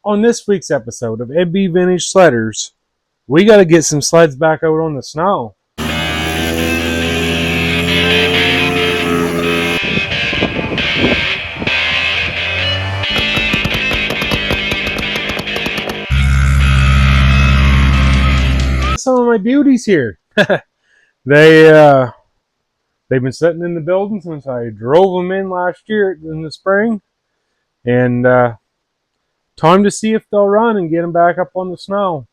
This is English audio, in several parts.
On this week's episode of MB Vintage Sledders, we got to get some sleds back out on the snow. Some of my beauties here. They've been sitting in the building since I drove them in last year in the spring, and time to see if they'll run and get them back up on the snow.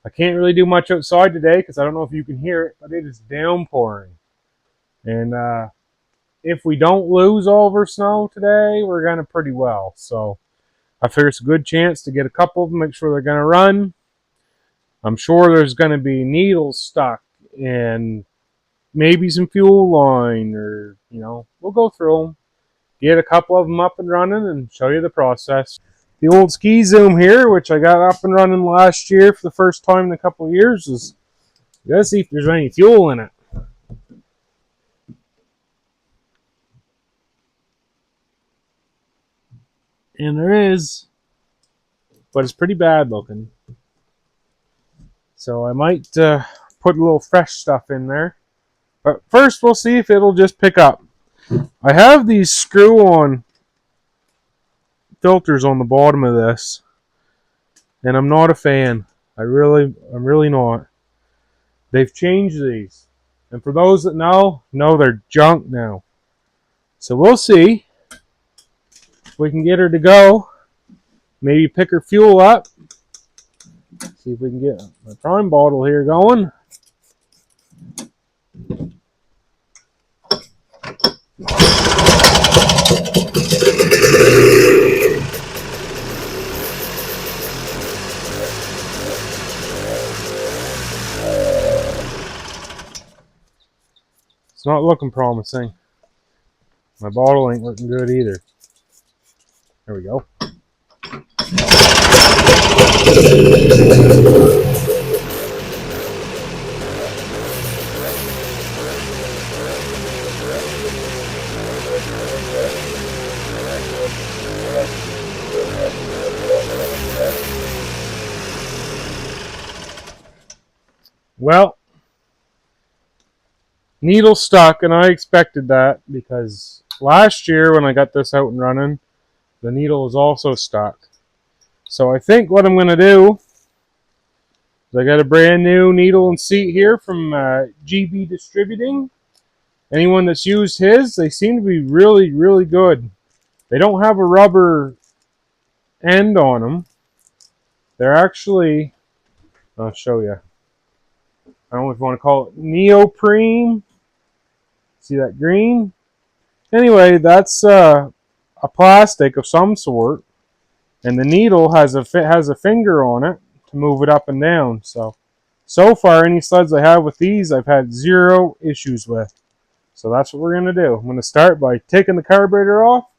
I can't really do much outside today because I don't know if you can hear it, but it is downpouring. And if we don't lose all of our snow today, we're going to pretty well. So I figure it's a good chance to get a couple of them, make sure they're going to run. I'm sure there's going to be needles stuck and maybe some fuel line, or, we'll go through them, get a couple of them up and running and show you the process. The old ski zoom here, which I got up and running last year for the first time in a couple of years, is let's see if there's any fuel in it. And there is, but it's pretty bad looking. So I might put a little fresh stuff in there. But first we'll see if it'll just pick up. I have these screw-on filters on the bottom of this, and I'm not a fan. I'm really not. They've changed these. And for those that know they're junk now. So we'll see if we can get her to go. Maybe pick her fuel up. See if we can get my prime bottle here going. It's not looking promising. My bottle ain't looking good either. There we go. Well, needle stuck, and I expected that because last year when I got this out and running, the needle was also stuck. So I think what I'm going to do is I got a brand new needle and seat here from GB Distributing. Anyone that's used his, they seem to be really, really good. They don't have a rubber end on them. They're actually, I'll show you. I don't know if you want to call it neoprene. See that green? Anyway, that's a plastic of some sort, and the needle has a finger on it to move it up and down. So far, any sleds I have with these, I've had zero issues with. So that's what we're going to do. I'm going to start by taking the carburetor off,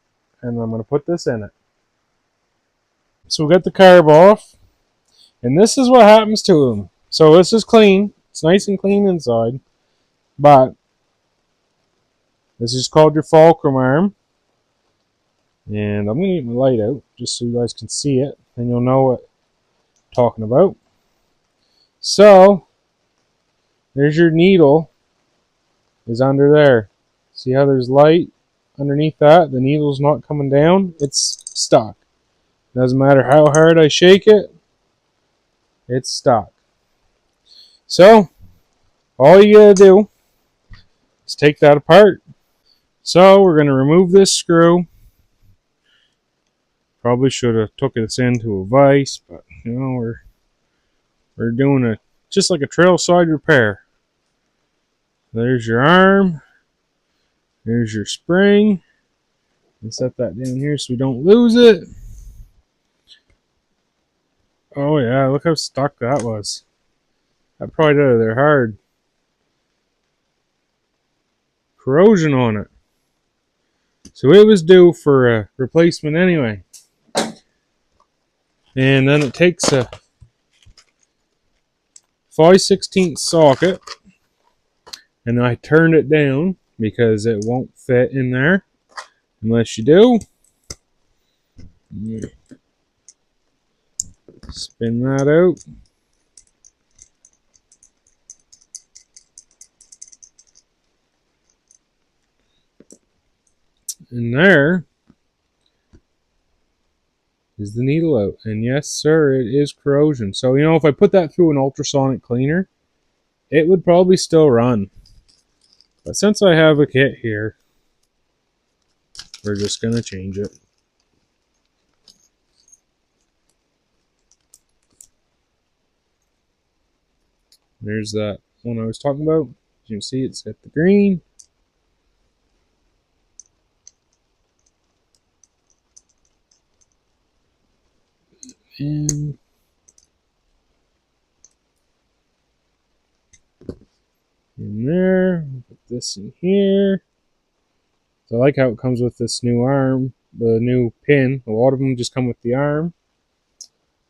and I'm going to put this in it. So we got the carb off, and this is what happens to them. So this is clean. It's nice and clean inside, but this is called your fulcrum arm. And I'm going to get my light out just so you guys can see it, and you'll know what I'm talking about. So there's your needle is under there. See how there's light underneath that? The needle's not coming down. It's stuck. Doesn't matter how hard I shake it, it's stuck. So all you gotta do is take that apart. So we're going to remove this screw. Probably should have took this into a vise, but we're doing it just like a trail side repair. There's your arm. There's your spring. And set that down here so we don't lose it. Oh yeah, look how stuck that was. That probably did it there hard. Corrosion on it. So it was due for a replacement anyway. And then it takes a 5/16 socket, and I turned it down because it won't fit in there unless you do. Spin that out. And there is the needle out. And yes, sir, it is corrosion. So, if I put that through an ultrasonic cleaner, it would probably still run. But since I have a kit here, we're just going to change it. There's that one I was talking about. As you can see, it's got the green. And in there, put this in here. So I like how it comes with this new arm, the new pin. A lot of them just come with the arm.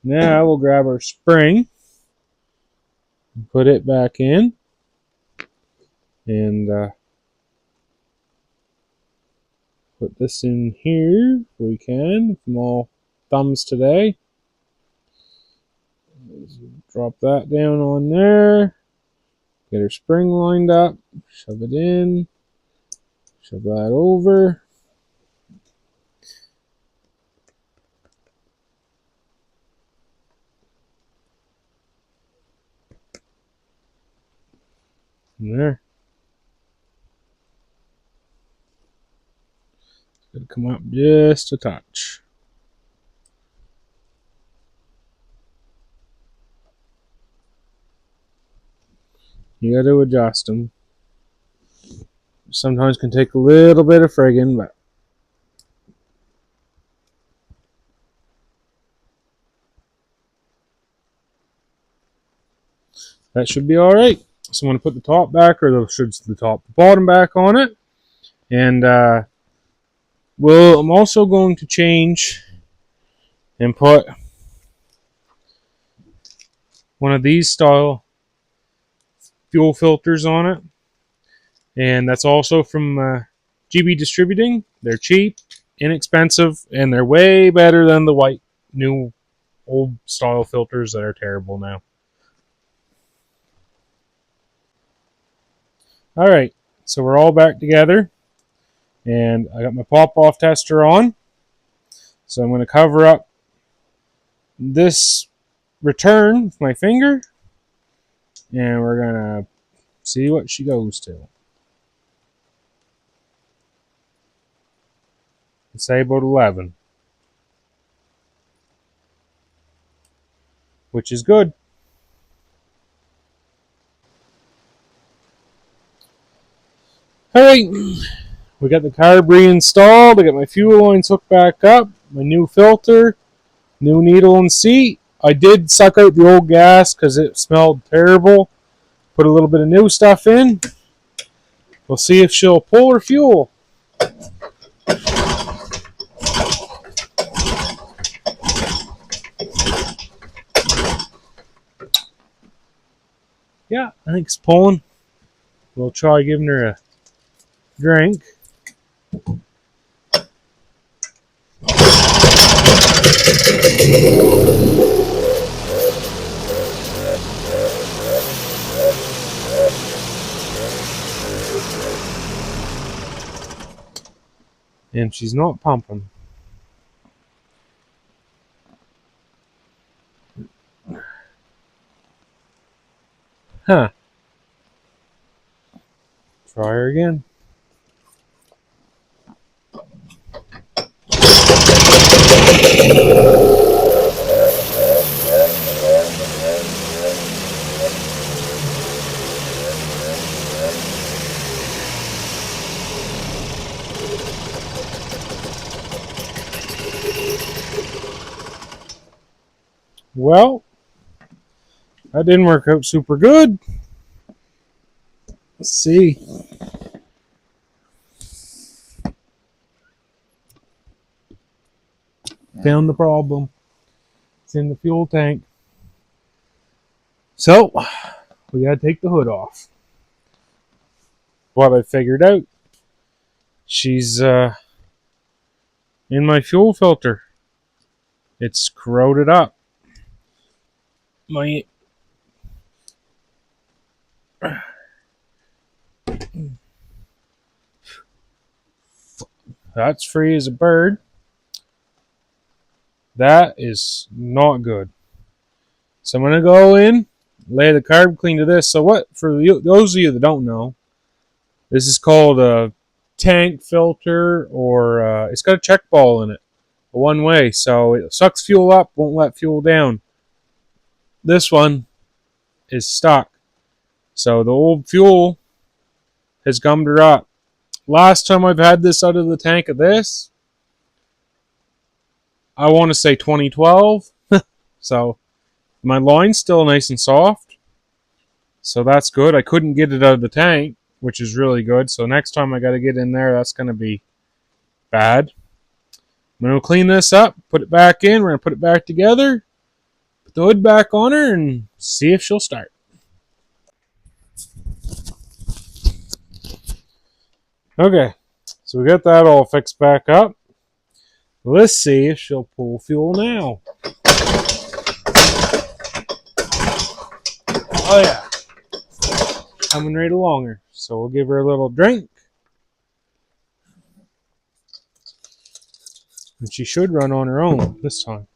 Now we'll grab our spring and put it back in. And put this in here if we can. Small thumbs today. Drop that down on there. Get our spring lined up. Shove it in. Shove that over. And there. It's going to come up just a touch. You got to adjust them. Sometimes can take a little bit of friggin', but that should be all right. So I'm going to put the top back, or the bottom back on it. And I'm also going to change and put one of these style fuel filters on it. And that's also from GB Distributing. They're cheap, inexpensive, and they're way better than the white, new, old style filters that are terrible now. Alright, so we're all back together. And I got my pop-off tester on. So I'm going to cover up this return with my finger. And we're going to see what she goes to. Let's say about 11. Which is good. Alright, we got the carb reinstalled. I got my fuel lines hooked back up. My new filter. New needle and seat. I did suck out the old gas because it smelled terrible. Put a little bit of new stuff in. We'll see if she'll pull her fuel. Yeah, I think it's pulling. We'll try giving her a drink. And she's not pumping. Huh. Try her again. Well, that didn't work out super good. Let's see. Found the problem. It's in the fuel tank. So, we gotta take the hood off. What I figured out, she's in my fuel filter. It's corroded up. My that's free as a bird. That is not good. So I'm gonna go in, lay the carb clean to this. So what? For those of you that don't know, this is called a tank filter, or it's got a check ball in it, a one way. So it sucks fuel up, won't let fuel down. This one is stuck. So the old fuel has gummed her up. Last time I've had this out of the tank of this, I want to say 2012. So my line's still nice and soft. So that's good. I couldn't get it out of the tank, which is really good. So next time I got to get in there, that's going to be bad. I'm going to clean this up, put it back in. We're going to put it back together, put the hood back on her, and see if she'll start. Okay, so we got that all fixed back up. Let's see if she'll pull fuel now. Oh yeah, coming right along her. So we'll give her a little drink. And she should run on her own this time.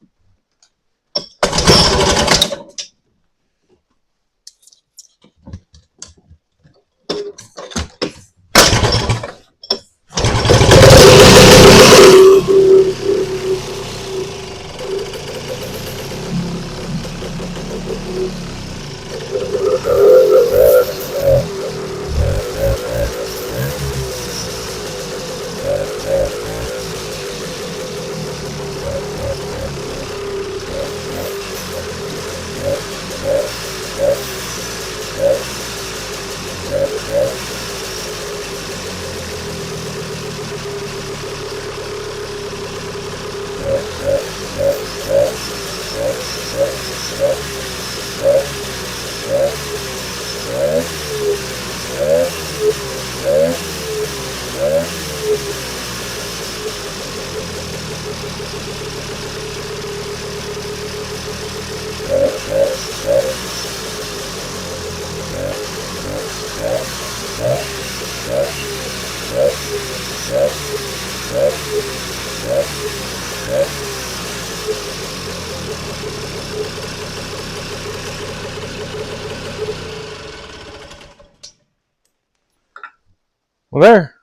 Well, there.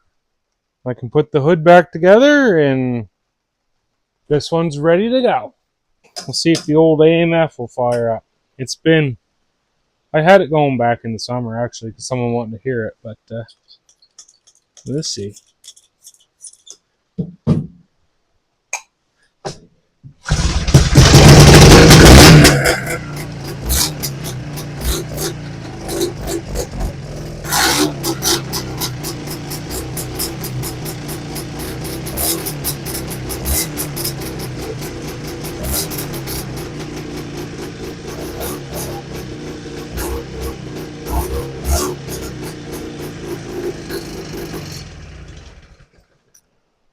I can put the hood back together, and this one's ready to go. We'll see if the old AMF will fire up. It's been... I had it going back in the summer, actually, because someone wanted to hear it, but let's see.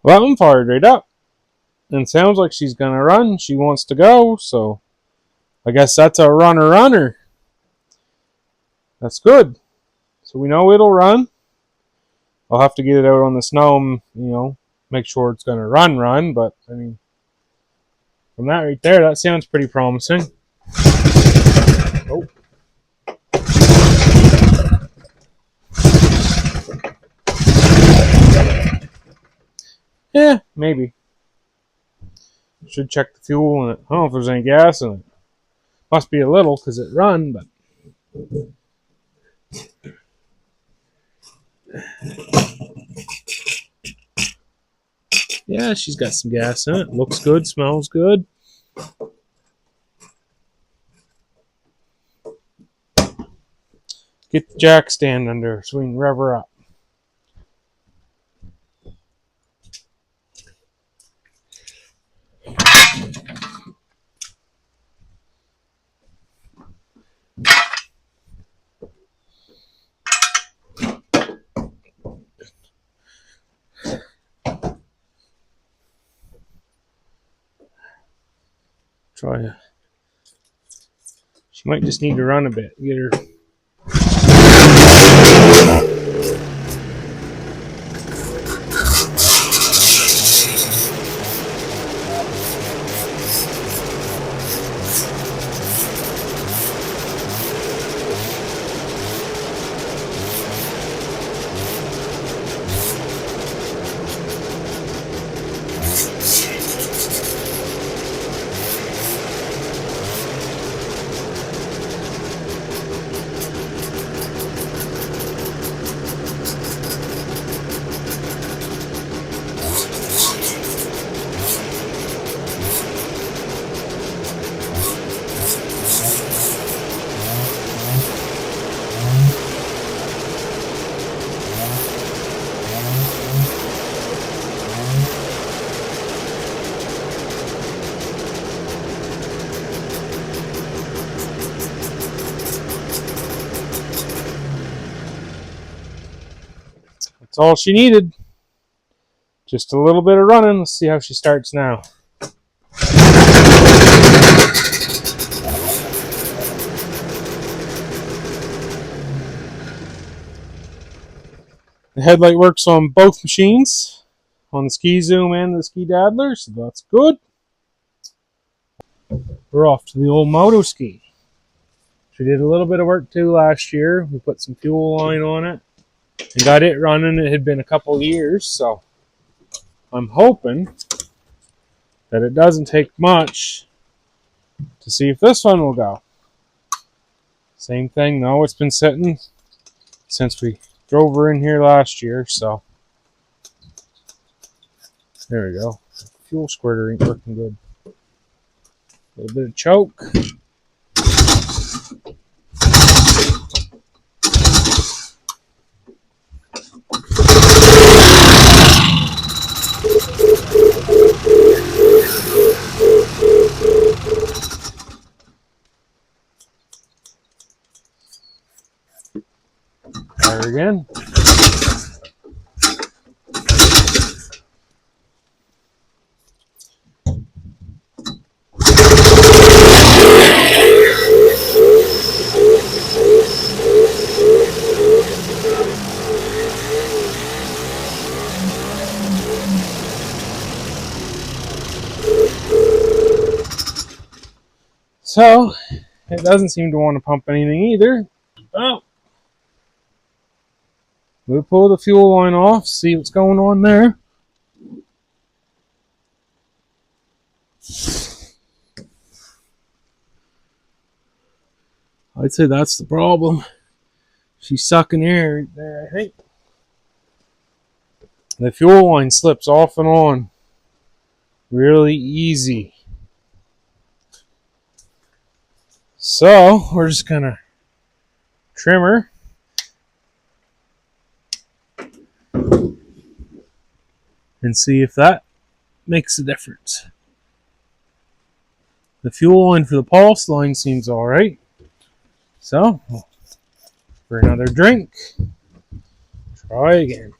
Well, that one fired right up. And sounds like she's going to run. She wants to go, so I guess that's a runner. That's good. So we know it'll run. I'll have to get it out on the snow and, make sure it's going to run. But, I mean, from that right there, that sounds pretty promising. Oh. Yeah, maybe. Should check the fuel in it. I don't know if there's any gas in it. Must be a little because it run, but... Yeah, she's got some gas in it. Looks good, smells good. Get the jack stand under so we can rev her up. Might just need to run a bit. Get her. That's all she needed. Just a little bit of running. Let's see how she starts now. The headlight works on both machines, on the Ski Zoom and the Ski Dabbler, so that's good. We're off to the old moto ski. She did a little bit of work too last year. We put some fuel line on it and got it running. It had been a couple years, so I'm hoping that it doesn't take much to see if this one will go. Same thing though, it's been sitting since we drove her in here last year, so there we go. The fuel squirter ain't working good. A little bit of choke. There again. So, it doesn't seem to want to pump anything either. Oh. We'll pull the fuel line off, see what's going on there. I'd say that's the problem. She's sucking air right there, I think. The fuel line slips off and on really easy. So, we're just going to trim her. And see if that makes a difference. The fuel line for the pulse line seems alright. So, for another drink, try again.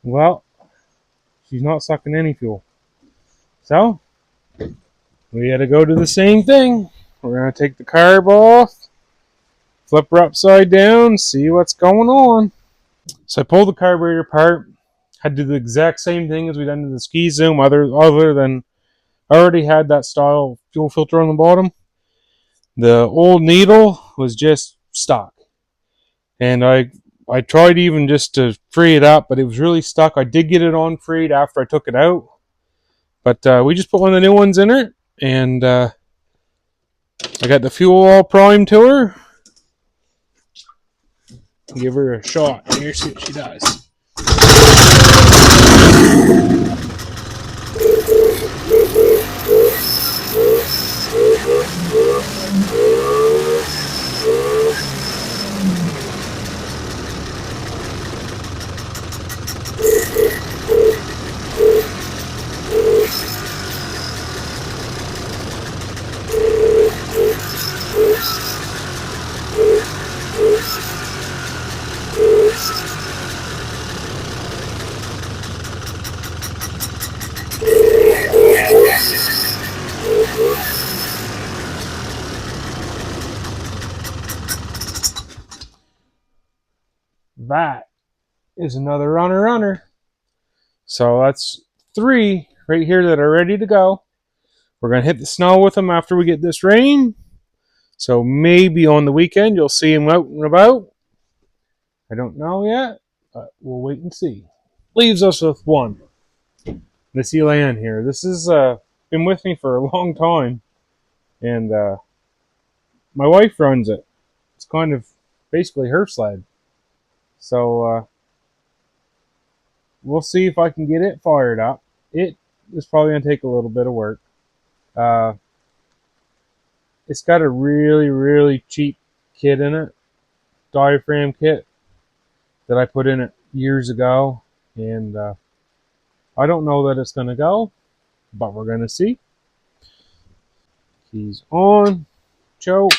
Well, she's not sucking any fuel. So, we had to go to the same thing. We're going to take the carb off, flip her upside down, see what's going on. So I pulled the carburetor apart. Had to do the exact same thing as we done in the Ski Zoom, other than I already had that style fuel filter on the bottom. The old needle was just stock. And I tried even just to free it up, but it was really stuck. I did get it on freed after I took it out. But we just put one of the new ones in it. And I got the fuel all primed to her. Give her a shot. Here, see what she does. That is another runner. So that's 3 right here that are ready to go. We're going to hit the snow with them after we get this rain. So maybe on the weekend you'll see them out and about. I don't know yet, but we'll wait and see. Leaves us with 1. This Elan here. This has been with me for a long time. And my wife runs it. It's kind of basically her sled. So we'll see if I can get it fired up. It is probably going to take a little bit of work. It's got a really, really cheap kit in it. Diaphragm kit that I put in it years ago. And I don't know that it's going to go, but we're going to see. Keys on. Choke.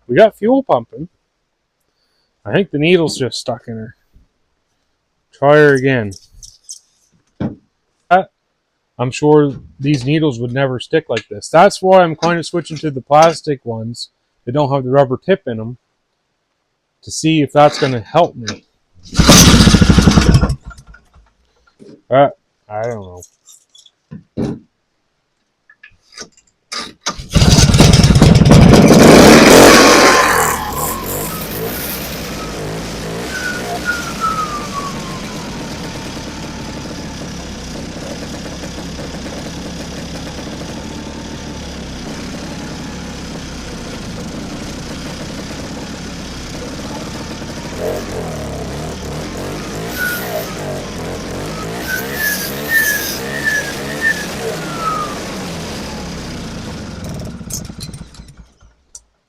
We got fuel pumping. I think the needle's just stuck in her. Try her again. I'm sure these needles would never stick like this. That's why I'm kind of switching to the plastic ones that don't have the rubber tip in them to see if that's going to help me. I don't know.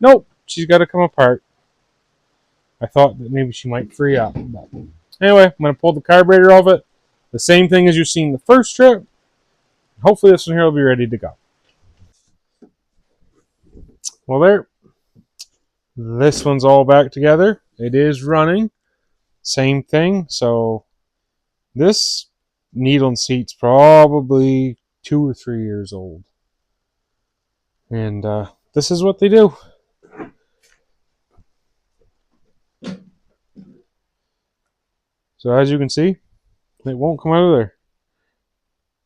Nope, she's got to come apart. I thought that maybe she might free up. But anyway, I'm going to pull the carburetor off it. The same thing as you've seen the first trip. Hopefully this one here will be ready to go. Well, there. This one's all back together. It is running. Same thing. So this needle and seat's probably 2 or 3 years old. And this is what they do. So as you can see, it won't come out of there.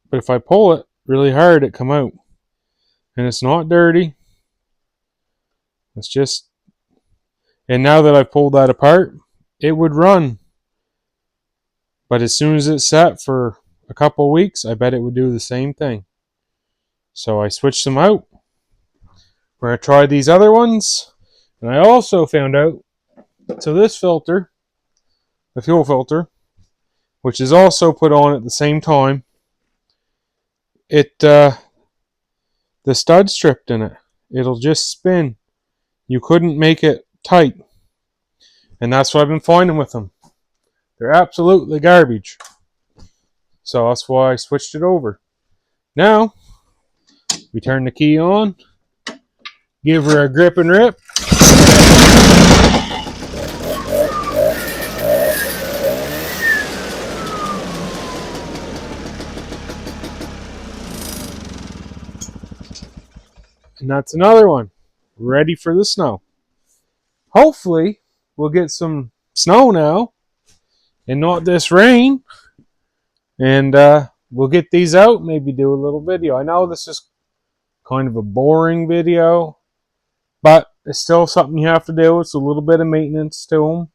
But if I pull it really hard, it come out. And it's not dirty. It's just... And now that I've pulled that apart, it would run. But as soon as it's set for a couple of weeks, I bet it would do the same thing. So I switched them out. We're going to try these other ones. And I also found out, so this filter, the fuel filter, which is also put on at the same time, the stud's stripped in it. It'll just spin. You couldn't make it tight. And that's what I've been finding with them. They're absolutely garbage. So that's why I switched it over. Now, we turn the key on, give her a grip and rip. And that's another one. Ready for the snow. Hopefully, we'll get some snow now and not this rain. And we'll get these out, maybe do a little video. I know this is kind of a boring video, but it's still something you have to do. It's a little bit of maintenance to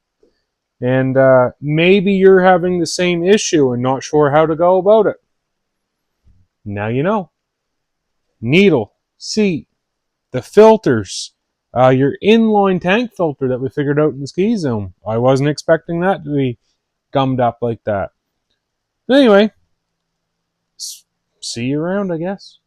them. And maybe you're having the same issue and not sure how to go about it. Now you know. Needle, seat, the filters, Your inline tank filter that we figured out in the ski zone. I wasn't expecting that to be gummed up like that. Anyway, see you around, I guess.